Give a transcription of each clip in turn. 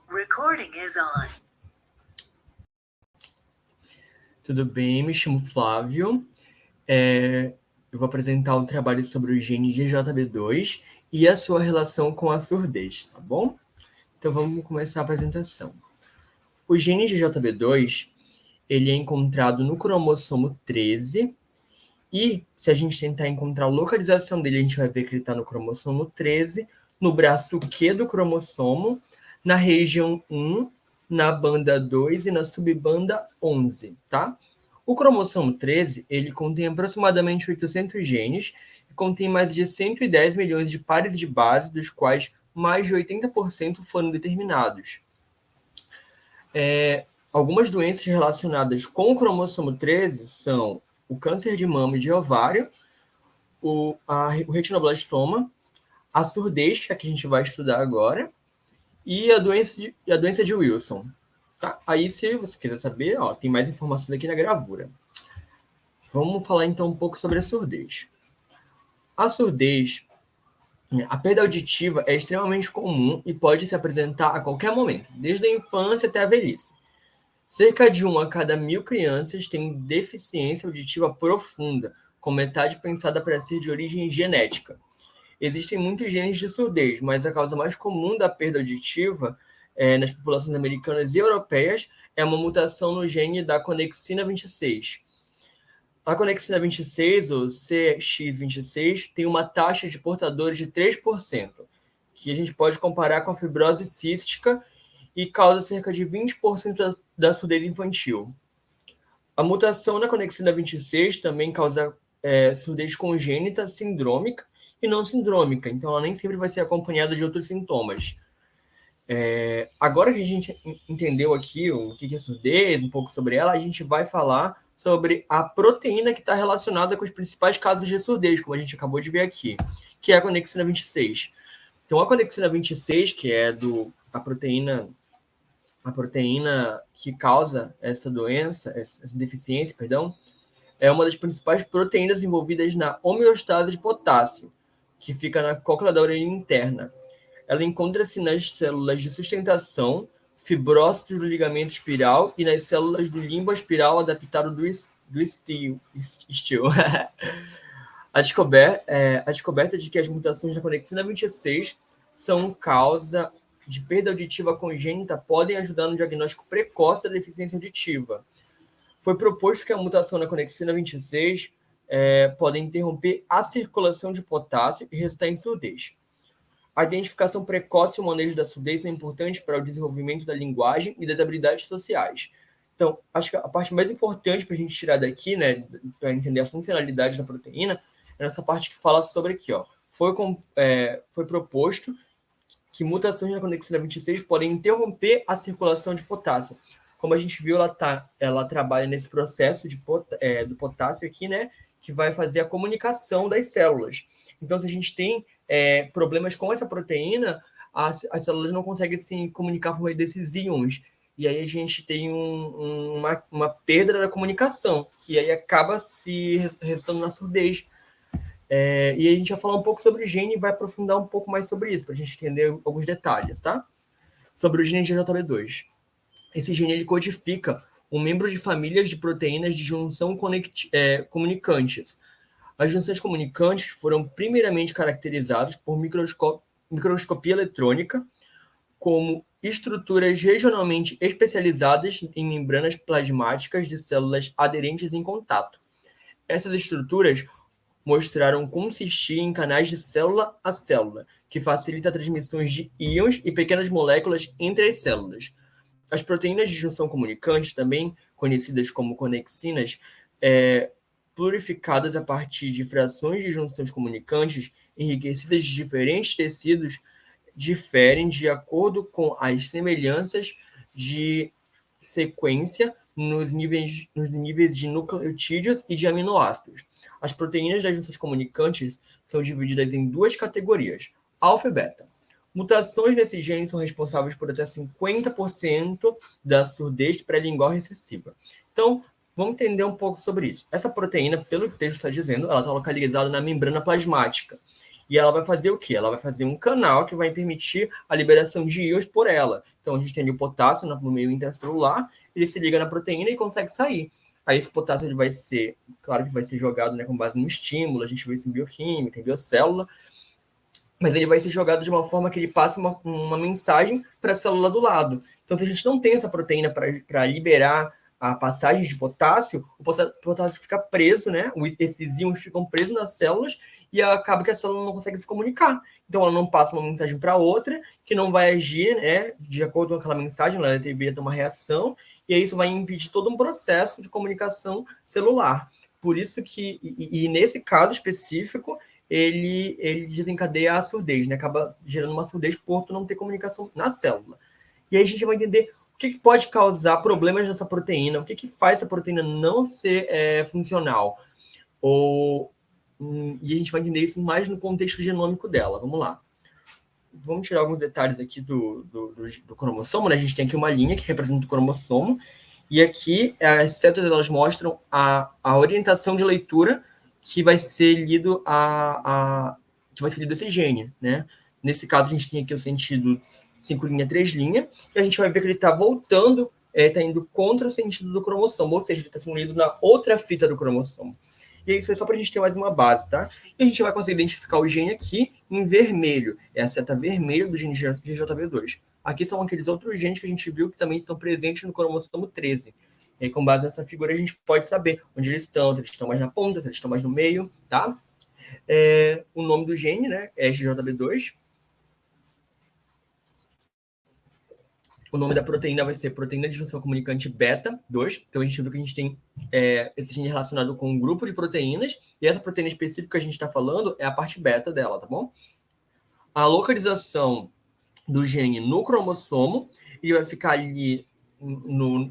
Recording is on. Tudo bem? Me chamo Flávio. Eu vou apresentar um trabalho sobre o gene GJB2 e a sua relação com a surdez, tá bom? Então vamos começar a apresentação. O gene GJB2, ele é encontrado no cromossomo 13 e se a gente tentar encontrar a localização dele, a gente vai ver que ele está no cromossomo 13, no braço Q do cromossomo, na região 1, na banda 2 e na subbanda 11, tá? O cromossomo 13, ele contém aproximadamente 800 genes e contém mais de 110 milhões de pares de base, dos quais mais de 80% foram determinados. Algumas doenças relacionadas com o cromossomo 13 são o câncer de mama e de ovário, o retinoblastoma, a surdez, que é a que a gente vai estudar agora, e a doença de Wilson. Tá? Aí, se você quiser saber, tem mais informações aqui na gravura. Vamos falar, então, um pouco sobre a surdez. A surdez, a perda auditiva é extremamente comum e pode se apresentar a qualquer momento, desde a infância até a velhice. Cerca de 1 a cada 1.000 crianças tem deficiência auditiva profunda, com metade pensada para ser de origem genética. Existem muitos genes de surdez, mas a causa mais comum da perda auditiva nas populações americanas e europeias é uma mutação no gene da conexina 26. A conexina 26, ou CX26, tem uma taxa de portadores de 3%, que a gente pode comparar com a fibrose cística e causa cerca de 20% da surdez infantil. A mutação na conexina 26 também causa surdez congênita, sindrômica e não sindrômica, então ela nem sempre vai ser acompanhada de outros sintomas. Agora que a gente entendeu aqui o que é surdez, um pouco sobre ela, a gente vai falar sobre a proteína que está relacionada com os principais casos de surdez, como a gente acabou de ver aqui, que é a conexina 26. Então, a conexina 26, que é a proteína que causa essa doença, essa deficiência, é uma das principais proteínas envolvidas na homeostase de potássio, que fica na cóclea da orelha interna. Ela encontra-se nas células de sustentação, fibrócitos do ligamento espiral e nas células do limbo espiral adaptado do estio. A descoberta de que as mutações da conexina 26 são causa de perda auditiva congênita podem ajudar no diagnóstico precoce da deficiência auditiva. Foi proposto que a mutação na conexina 26 pode interromper a circulação de potássio e resultar em surdez. A identificação precoce e o manejo da surdez são importantes para o desenvolvimento da linguagem e das habilidades sociais. Então, acho que a parte mais importante para a gente tirar daqui, né, para entender a funcionalidade da proteína, é nessa parte que fala sobre aqui. Foi proposto que mutações na conexina 26 podem interromper a circulação de potássio. Como a gente viu, ela trabalha nesse processo do potássio aqui, né, que vai fazer a comunicação das células. Então, se a gente tem problemas com essa proteína, as células não conseguem se comunicar por meio desses íons. E aí a gente tem uma perda da comunicação, que aí acaba se resultando na surdez. E a gente vai falar um pouco sobre o gene e vai aprofundar um pouco mais sobre isso, para a gente entender alguns detalhes, tá? Sobre o gene GJB2. Esse gene ele codifica um membro de famílias de proteínas de junção comunicantes. As junções comunicantes foram primeiramente caracterizadas por microscopia eletrônica como estruturas regionalmente especializadas em membranas plasmáticas de células aderentes em contato. Essas estruturas mostraram consistir em canais de célula a célula, que facilita a transmissão de íons e pequenas moléculas entre as células. As proteínas de junção comunicante, também conhecidas como conexinas, plurificadas a partir de frações de junções comunicantes enriquecidas de diferentes tecidos, diferem de acordo com as semelhanças de sequência nos níveis de nucleotídeos e de aminoácidos. As proteínas das junções comunicantes são divididas em duas categorias, alfa e beta. Mutações nesses genes são responsáveis por até 50% da surdez pré-lingual recessiva. Então, vamos entender um pouco sobre isso. Essa proteína, pelo que o texto está dizendo, ela está localizada na membrana plasmática. E ela vai fazer o quê? Ela vai fazer um canal que vai permitir a liberação de íons por ela. Então, a gente tem ali o potássio no meio intracelular, ele se liga na proteína e consegue sair. Aí esse potássio ele vai ser, claro que vai ser jogado, né, com base no estímulo, a gente vê isso em bioquímica, em biocélula, mas ele vai ser jogado de uma forma que ele passe uma mensagem para a célula do lado. Então, se a gente não tem essa proteína para liberar a passagem de potássio, o potássio fica preso, né? Esses íons ficam presos nas células e acaba que a célula não consegue se comunicar. Então, ela não passa uma mensagem para outra, que não vai agir, né, de acordo com aquela mensagem, ela deveria ter uma reação, e aí isso vai impedir todo um processo de comunicação celular. Por isso que, e nesse caso específico, ele desencadeia a surdez, né? Acaba gerando uma surdez por não ter comunicação na célula. E aí a gente vai entender o que pode causar problemas nessa proteína, o que faz essa proteína não ser funcional. E a gente vai entender isso mais no contexto genômico dela. Vamos lá. Vamos tirar alguns detalhes aqui do cromossomo, né? A gente tem aqui uma linha que representa o cromossomo, e aqui as setas elas mostram a orientação de leitura que vai ser lido que vai ser lido esse gene, né? Nesse caso, a gente tem aqui o sentido 5', 3', e a gente vai ver que ele está voltando, está indo contra o sentido do cromossomo, ou seja, ele está sendo lido na outra fita do cromossomo. E isso é só para a gente ter mais uma base, tá? E a gente vai conseguir identificar o gene aqui em vermelho. É a seta vermelha do gene GJB2. Aqui são aqueles outros genes que a gente viu que também estão presentes no cromossomo 13. E aí, com base nessa figura, a gente pode saber onde eles estão, se eles estão mais na ponta, se eles estão mais no meio, tá? O nome do gene, né, é GJB2. O nome da proteína vai ser proteína de junção comunicante beta 2. Então, a gente viu que a gente tem esse gene relacionado com um grupo de proteínas. E essa proteína específica que a gente está falando é a parte beta dela, tá bom? A localização do gene no cromossomo, ele vai ficar ali,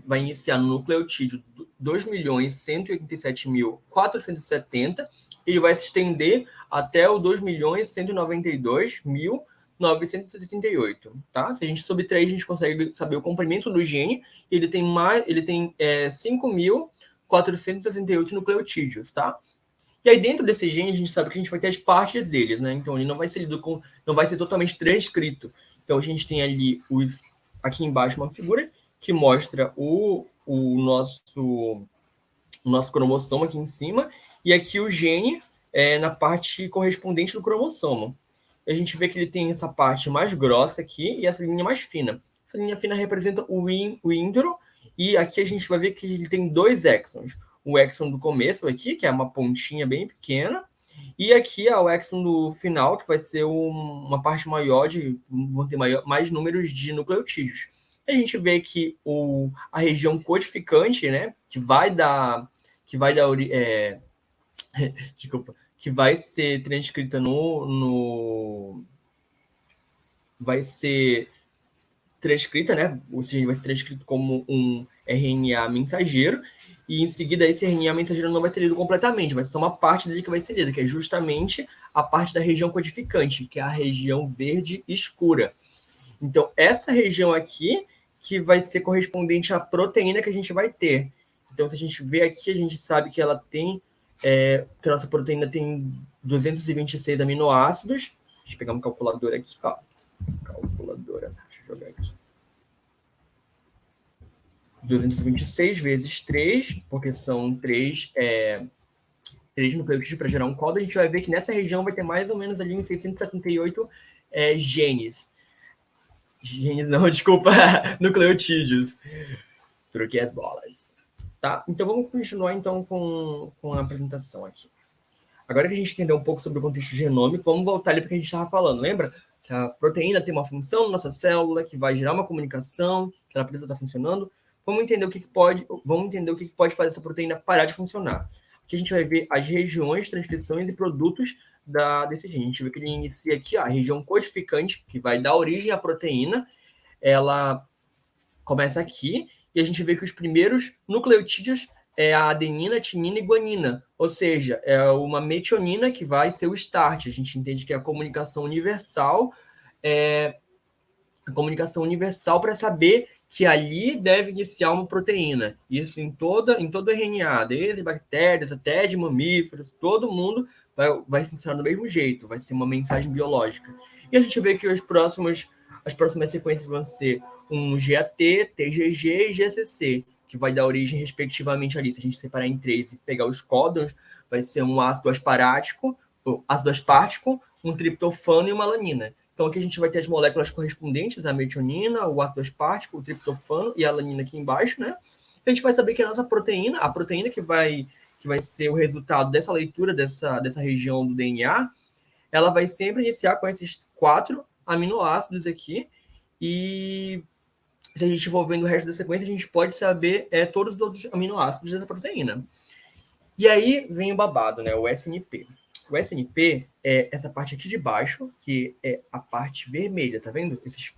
vai iniciar no nucleotídeo 2.187.470. Ele vai se estender até o 2.192.978, tá? Se a gente subtrair, a gente consegue saber o comprimento do gene. Ele tem 5.468 nucleotídeos, tá? E aí dentro desse gene a gente sabe que a gente vai ter as partes deles, né? Então ele não vai ser lido não vai ser totalmente transcrito. Então a gente tem ali aqui embaixo uma figura que mostra o nosso cromossomo aqui em cima, e aqui o gene na parte correspondente do cromossomo. A gente vê que ele tem essa parte mais grossa aqui e essa linha mais fina. Essa linha fina representa o intro, e aqui a gente vai ver que ele tem 2 exons. O exon do começo aqui, que é uma pontinha bem pequena, e aqui é o exon do final, que vai ser uma parte maior, vão ter mais números de nucleotídeos. A gente vê que a região codificante, né, que vai desculpa, que vai ser transcrita vai ser transcrita, né? Ou seja, vai ser transcrito como um RNA mensageiro, e em seguida esse RNA mensageiro não vai ser lido completamente, vai ser uma parte dele que vai ser lida, que é justamente a parte da região codificante, que é a região verde escura. Então, essa região aqui que vai ser correspondente à proteína que a gente vai ter. Então, se a gente vê aqui, a gente sabe que ela tem, que a nossa proteína tem 226 aminoácidos. Deixa eu pegar uma calculadora aqui, ó. Calculadora, deixa eu jogar aqui. 226 vezes 3, porque são 3 nucleotídeos para gerar um caldo. A gente vai ver que nessa região vai ter mais ou menos ali uns 678 genes. Genes não, desculpa, nucleotídeos. Troquei as bolas. Tá? Então vamos continuar então com a apresentação aqui. Agora que a gente entendeu um pouco sobre o contexto genômico, vamos voltar ali para o que a gente estava falando. Lembra que a proteína tem uma função na nossa célula que vai gerar uma comunicação, que ela precisa estar funcionando. Vamos entender o que pode fazer essa proteína parar de funcionar. Aqui a gente vai ver as regiões, transcrições e produtos desse gene. A gente vê que ele inicia aqui a região codificante, que vai dar origem à proteína. Ela começa aqui, e a gente vê que os primeiros nucleotídeos é a adenina, timina e guanina, ou seja, é uma metionina que vai ser o start. A gente entende que é a comunicação universal para saber que ali deve iniciar uma proteína. Isso em todo RNA, desde bactérias até de mamíferos, todo mundo vai funcionar do mesmo jeito, vai ser uma mensagem biológica. E a gente vê que as próximas sequências vão ser um GAT, TGG e GCC, que vai dar origem, respectivamente, ali. Se a gente separar em 3 e pegar os códons, vai ser um ácido aspartático, um triptofano e uma alanina. Então, aqui a gente vai ter as moléculas correspondentes, a metionina, o ácido aspartico, o triptofano e a alanina aqui embaixo, né? A gente vai saber que a nossa proteína, que vai ser o resultado dessa leitura dessa região do DNA, ela vai sempre iniciar com esses 4 aminoácidos aqui, e se a gente for vendo o resto da sequência, a gente pode saber todos os outros aminoácidos dessa proteína. E aí vem o babado, né? O SNP. O SNP é essa parte aqui de baixo, que é a parte vermelha, tá vendo? Esses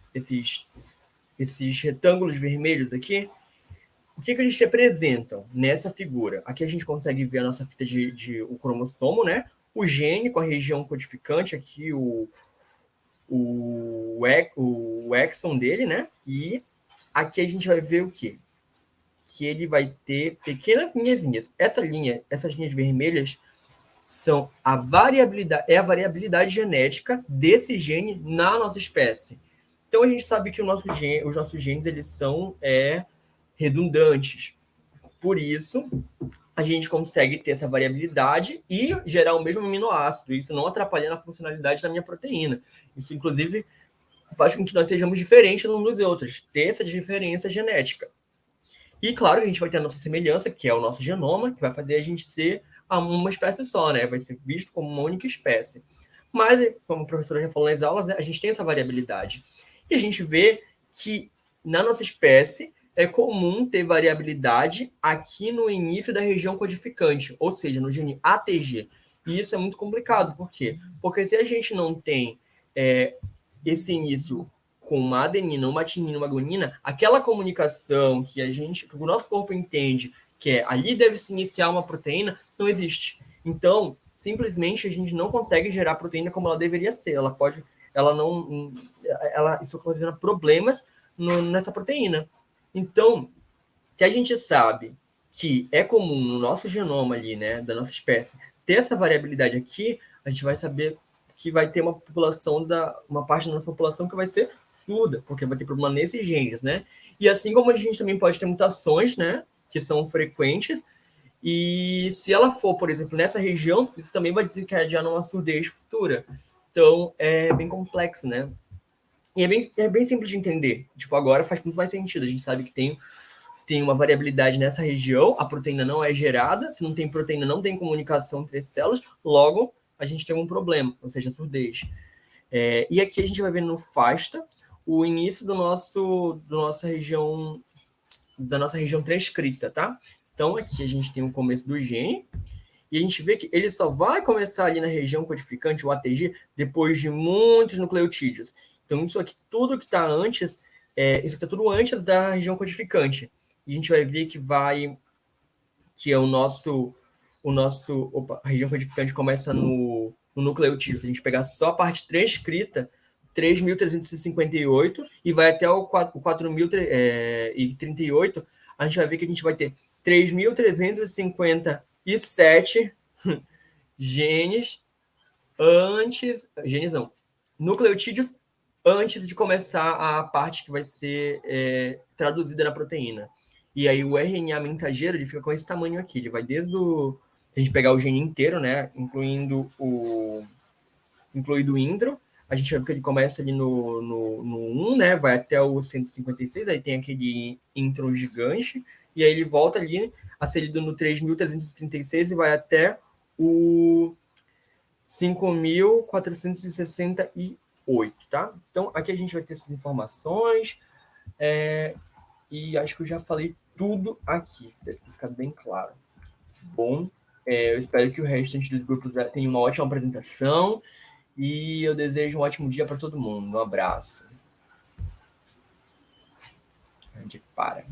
retângulos vermelhos aqui. O que eles representam nessa figura? Aqui a gente consegue ver a nossa fita de o cromossomo, né? O gene com a região codificante, aqui o exon dele, né? E aqui a gente vai ver o quê? Que ele vai ter pequenas linhazinhas. Essas linhas vermelhas são a variabilidade genética desse gene na nossa espécie. Então a gente sabe que os nossos genes eles são redundantes. Por isso, a gente consegue ter essa variabilidade e gerar o mesmo aminoácido, isso não atrapalhando a funcionalidade da minha proteína. Isso, inclusive, faz com que nós sejamos diferentes uns dos outros, ter essa diferença genética. E, claro, a gente vai ter a nossa semelhança, que é o nosso genoma, que vai fazer a gente ser uma espécie só, né? Vai ser visto como uma única espécie. Mas, como a professora já falou nas aulas, né, a gente tem essa variabilidade. E a gente vê que, na nossa espécie, é comum ter variabilidade aqui no início da região codificante, ou seja, no gene ATG. E isso é muito complicado. Por quê? Porque se a gente não tem esse início com uma adenina, uma timina, uma guanina, aquela comunicação que o nosso corpo entende que ali deve se iniciar uma proteína, não existe. Então, simplesmente a gente não consegue gerar proteína como ela deveria ser. Isso ocasiona problemas nessa proteína. Então, se a gente sabe que é comum no nosso genoma ali, né, da nossa espécie, ter essa variabilidade aqui, a gente vai saber que vai ter uma parte da nossa população que vai ser surda, porque vai ter problema nesses genes, né? E assim como a gente também pode ter mutações, né, que são frequentes, e se ela for, por exemplo, nessa região, isso também vai desencadear numa surdez futura. Então, é bem complexo, né? E é bem simples de entender. Tipo, agora faz muito mais sentido. A gente sabe que tem uma variabilidade nessa região, a proteína não é gerada, se não tem proteína, não tem comunicação entre as células, logo a gente tem um problema, ou seja, surdez. E aqui a gente vai ver no FASTA o início da nossa região transcrita, tá? Então aqui a gente tem o começo do gene, e a gente vê que ele só vai começar ali na região codificante, o ATG, depois de muitos nucleotídeos. Então isso aqui, tudo que está antes, isso está tudo antes da região codificante. E a gente vai ver que é a região codificante começa no nucleotídeo. Se a gente pegar só a parte transcrita, 3.358, e vai até o 4.038, a gente vai ver que a gente vai ter 3.357 nucleotídeos antes de começar a parte que vai ser traduzida na proteína. E aí o RNA mensageiro, ele fica com esse tamanho aqui, ele vai desde se a gente pegar o gene inteiro, né, incluindo o intro, a gente vai ver que ele começa ali no 1, né, vai até o 156, aí tem aquele intro gigante, e aí ele volta ali a ser lido no 3.336 e vai até o 5.468, tá? Então, aqui a gente vai ter essas informações, e acho que eu já falei tudo aqui, deve ter ficado bem claro. Bom, eu espero que o restante dos grupos tenha uma ótima apresentação, e eu desejo um ótimo dia para todo mundo. Um abraço. A gente para.